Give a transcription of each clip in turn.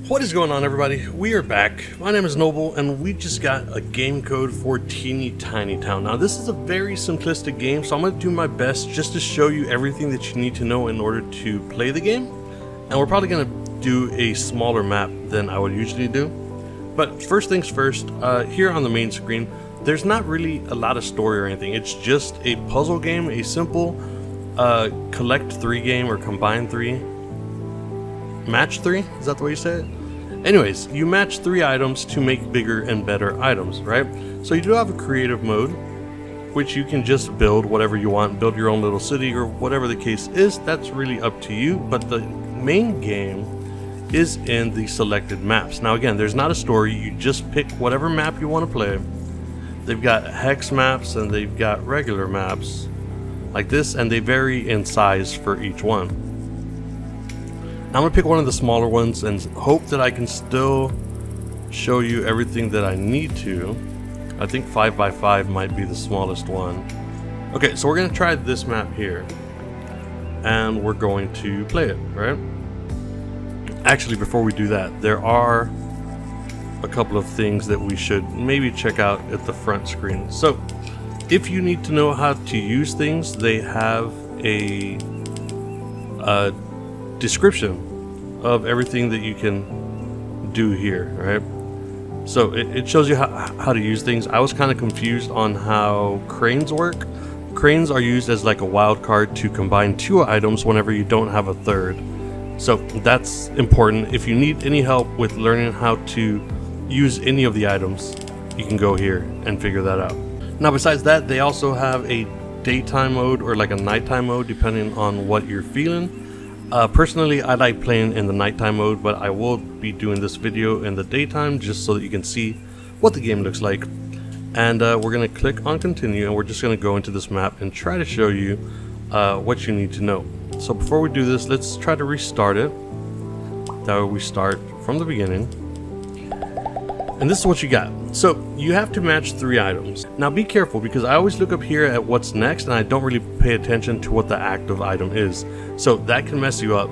What is going on, everybody? We are back. My name is Noble, and we just got a game code for Teeny Tiny Town. Now, this is a very simplistic game, so I'm going to do my best just to show you everything that you need to know in order to play the game. And we're probably going to do a smaller map than I would usually do. But first things first, here on the main screen, there's not really a lot of story or anything. It's just a puzzle game, a simple collect 3 game or combine 3. Match 3? Is that the way you say it? Anyways, you match 3 items to make bigger and better items, right? So you do have a creative mode, which you can just build whatever you want, build your own little city or whatever the case is. That's really up to you, but the main game is in the selected maps. Now again, there's not a story, you just pick whatever map you want to play. They've got hex maps and they've got regular maps like this, and they vary in size for each one. I'm going to pick one of the smaller ones and hope that I can still show you everything that I need to. I think 5x5 might be the smallest one. Okay, so we're going to try this map here. And we're going to play it, right? Actually, before we do that, there are a couple of things that we should maybe check out at the front screen. So, if you need to know how to use things, they have a description of everything that you can do here, right? So it shows you how to use things. I was kind of confused on how cranes work. Cranes are used as like a wild card to combine 2 items whenever you don't have a third. So that's important. If you need any help with learning how to use any of the items, you can go here and figure that out. Now besides that, they also have a daytime mode or like a nighttime mode depending on what you're feeling. Personally, I like playing in the nighttime mode, but I will be doing this video in the daytime just so that you can see what the game looks like. And we're going to click on continue, and we're just going to go into this map and try to show you what you need to know. So before we do this, let's try to restart it. That way we start from the beginning. And this is what you got. So you have to match 3 items. Now be careful, because I always look up here at what's next and I don't really pay attention to what the active item is. So that can mess you up.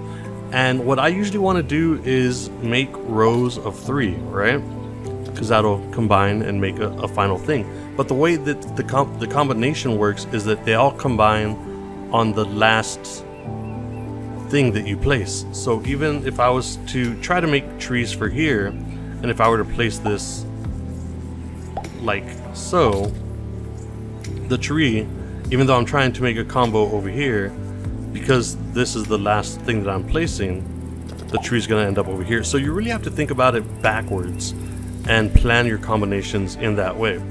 And what I usually want to do is make rows of 3, right? Because that'll combine and make a final thing. But the way that the combination works is that they all combine on the last thing that you place. So even if I was to try to make trees for here, and if I were to place this like so, the tree, even though I'm trying to make a combo over here, because this is the last thing that I'm placing, the tree's gonna end up over here. So you really have to think about it backwards and plan your combinations in that way.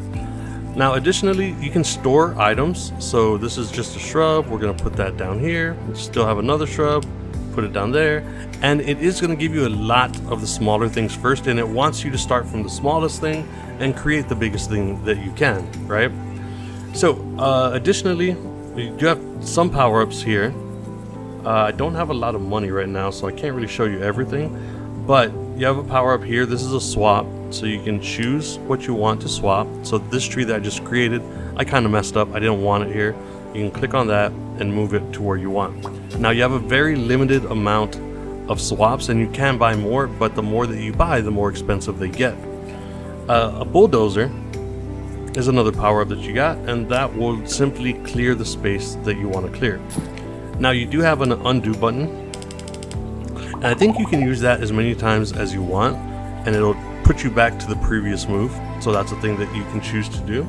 Now additionally, you can store items. So this is just a shrub, we're gonna put that down here. We still have another shrub, put it down there, and it is going to give you a lot of the smaller things first, and it wants you to start from the smallest thing and create the biggest thing that you can, right? So additionally, you do have some power-ups here. I don't have a lot of money right now, so I can't really show you everything, but you have a power-up here. This is a swap, so you can choose what you want to swap. So this tree that I just created, I kind of messed up, I didn't want it here. You can click on that and move it to where you want. Now you have a very limited amount of swaps, and you can buy more, but the more that you buy, the more expensive they get. A bulldozer is another power-up that you got, and that will simply clear the space that you want to clear. Now you do have an undo button, and I think you can use that as many times as you want, and it'll put you back to the previous move. So that's a thing that you can choose to do.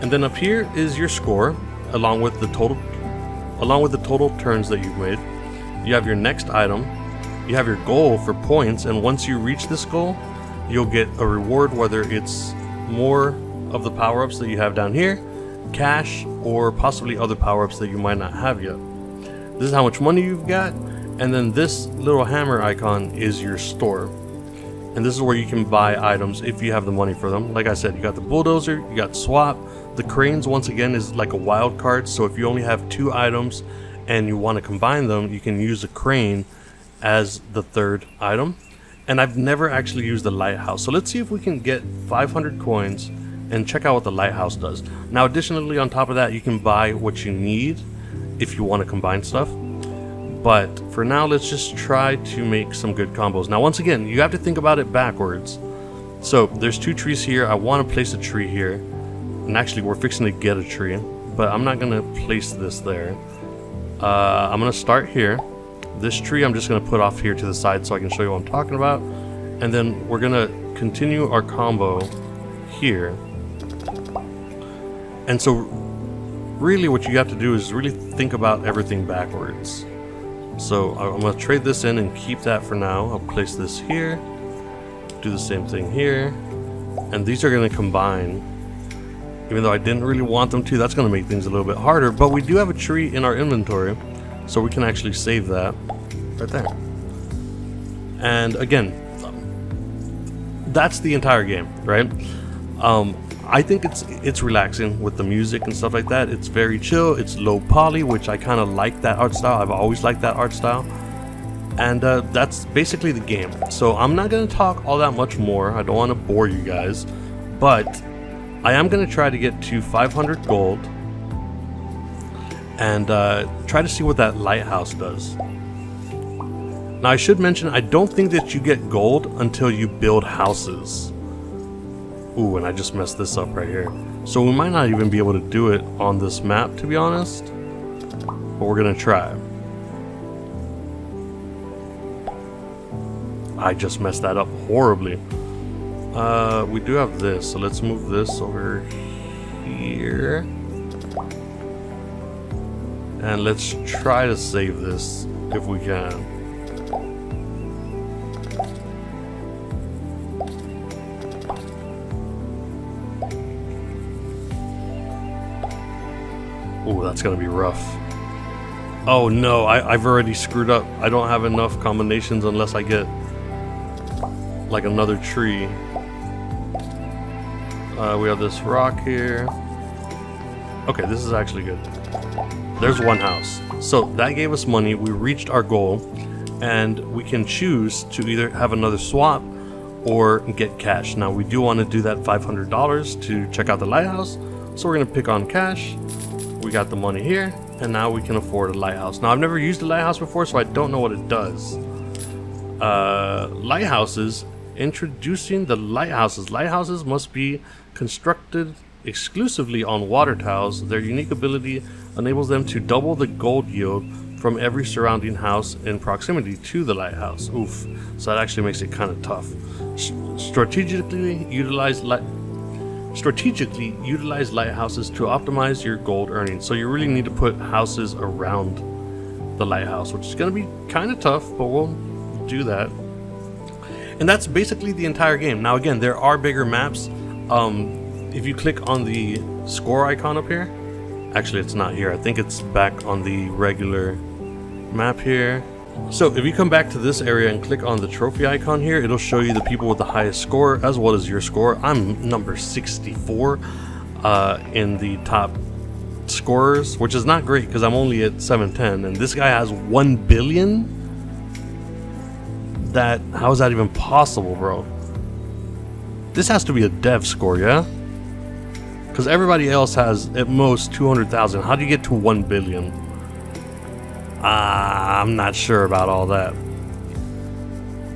And then up here is your score, along with the total turns that you've made. You have your next item, you have your goal for points, and once you reach this goal, you'll get a reward, whether it's more of the power-ups that you have down here, cash, or possibly other power-ups that you might not have yet. This is how much money you've got, and then this little hammer icon is your store. And this is where you can buy items if you have the money for them. Like I said, you got the bulldozer, you got swap. The cranes, once again, is like a wild card, so if you only have 2 items and you want to combine them, you can use a crane as the 3rd item. And I've never actually used the lighthouse, so let's see if we can get 500 coins and check out what the lighthouse does. Now additionally, on top of that, you can buy what you need if you want to combine stuff. But for now, let's just try to make some good combos. Now, once again, you have to think about it backwards. So there's 2 trees here. I want to place a tree here. And actually, we're fixing to get a tree. But I'm not going to place this there. I'm going to start here. This tree I'm just going to put off here to the side so I can show you what I'm talking about. And then we're going to continue our combo here. And so really what you have to do is really think about everything backwards. So I'm going to trade this in and keep that for now. I'll place this here. Do the same thing here. And these are going to combine. Even though I didn't really want them to, that's going to make things a little bit harder. But we do have a tree in our inventory, so we can actually save that right there. And again, that's the entire game, right? I think it's relaxing with the music and stuff like that. It's very chill. It's low poly, which I kind of like that art style. I've always liked that art style. And that's basically the game. So I'm not going to talk all that much more. I don't want to bore you guys. But I am going to try to get to 500 gold. And try to see what that lighthouse does. Now I should mention, I don't think that you get gold until you build houses. Ooh, and I just messed this up right here. So we might not even be able to do it on this map, to be honest. But we're gonna try. I just messed that up horribly. We do have this, so let's move this over here. And let's try to save this if we can. Oh, that's gonna be rough. Oh no, I've already screwed up. I don't have enough combinations unless I get like another tree. We have this rock here. Okay, this is actually good. There's one house. So that gave us money. We reached our goal, and we can choose to either have another swap or get cash. Now we do want to do that $500 to check out the lighthouse. So we're gonna pick on cash. We got the money here, and now we can afford a lighthouse. Now I've never used a lighthouse before, so I don't know what it does. Lighthouses, introducing the lighthouses. Lighthouses must be constructed exclusively on water tiles. Their unique ability enables them to double the gold yield from every surrounding house in proximity to the lighthouse. Oof, so that actually makes it kind of tough. Strategically utilize lighthouses to optimize your gold earnings. So you really need to put houses around the lighthouse, which is going to be kind of tough, but we'll do that. And that's basically the entire game. Now again, there are bigger maps. If you click on the score icon up here, actually it's not here, I think it's back on the regular map here. So if you come back to this area and click on the trophy icon here, it'll show you the people with the highest score as well as your score. I'm number 64 in the top scorers, which is not great because I'm only at 710, and this guy has 1 billion. How is that even possible, bro? This has to be a dev score, yeah? Because everybody else has at most 200,000. How do you get to 1 billion? I'm not sure about all that.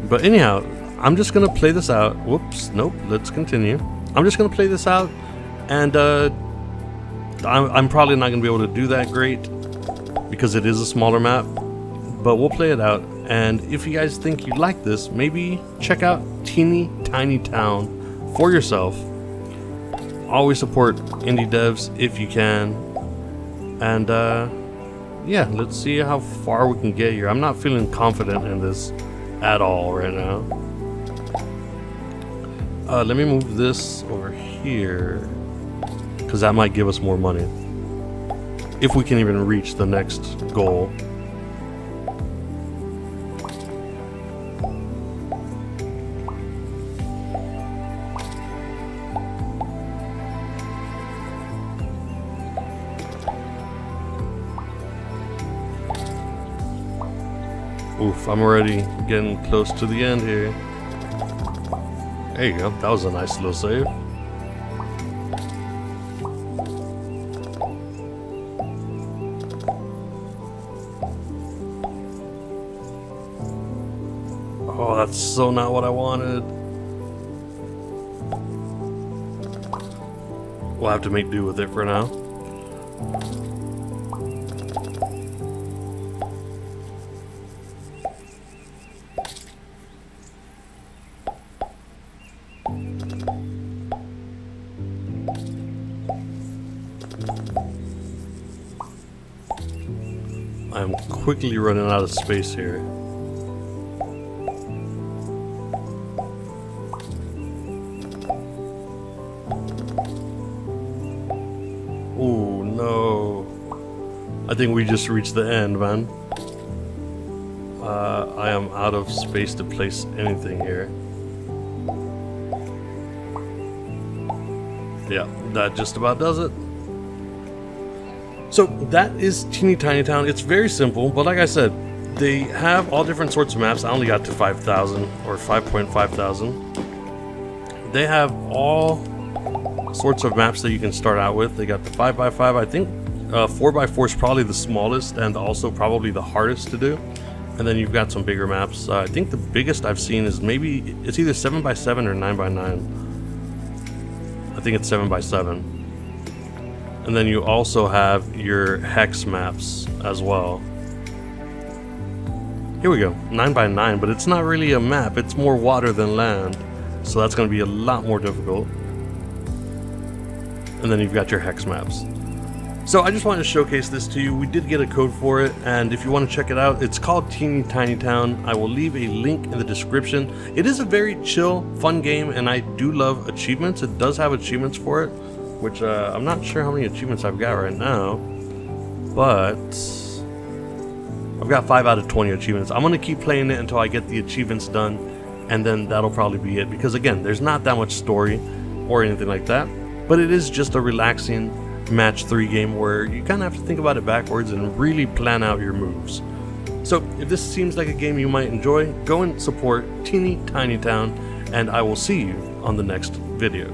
But anyhow, I'm just gonna play this out. Whoops, nope, let's continue. I'm just gonna play this out, and I'm probably not gonna be able to do that great because it is a smaller map, but we'll play it out. And if you guys think you like this, maybe check out Teeny Tiny Town for yourself. Always support indie devs if you can. And yeah, let's see how far we can get here. I'm not feeling confident in this at all right now. Let me move this over here, because that might give us more money if we can even reach the next goal. Oof, I'm already getting close to the end here. There you go, that was a nice little save. that's so not what I wanted. We'll have to make do with it for now. I'm quickly running out of space here. Oh no. I think we just reached the end, man. I am out of space to place anything here. Yeah, that just about does it. So that is Teeny Tiny Town. It's very simple, but like I said, they have all different sorts of maps. I only got to 5,000 or 5.5 thousand. They have all sorts of maps that you can start out with. They got the 5x5. I think 4x4 is probably the smallest and also probably the hardest to do. And then you've got some bigger maps. I think the biggest I've seen is maybe, it's either 7x7 or 9x9. I think it's 7x7. And then you also have your hex maps as well. Here we go, 9x9, but it's not really a map, it's more water than land. So that's gonna be a lot more difficult. And then you've got your hex maps. So I just wanted to showcase this to you. We did get a code for it, and if you want to check it out, it's called Teeny Tiny Town. I will leave a link in the description. It is a very chill, fun game, and I do love achievements. It does have achievements for it, which I'm not sure how many achievements I've got right now, but I've got 5 out of 20 achievements. I'm going to keep playing it until I get the achievements done, and then that'll probably be it, because again, there's not that much story or anything like that, but it is just a relaxing match 3 game where you kind of have to think about it backwards and really plan out your moves. So if this seems like a game you might enjoy, go and support Teeny Tiny Town, and I will see you on the next video.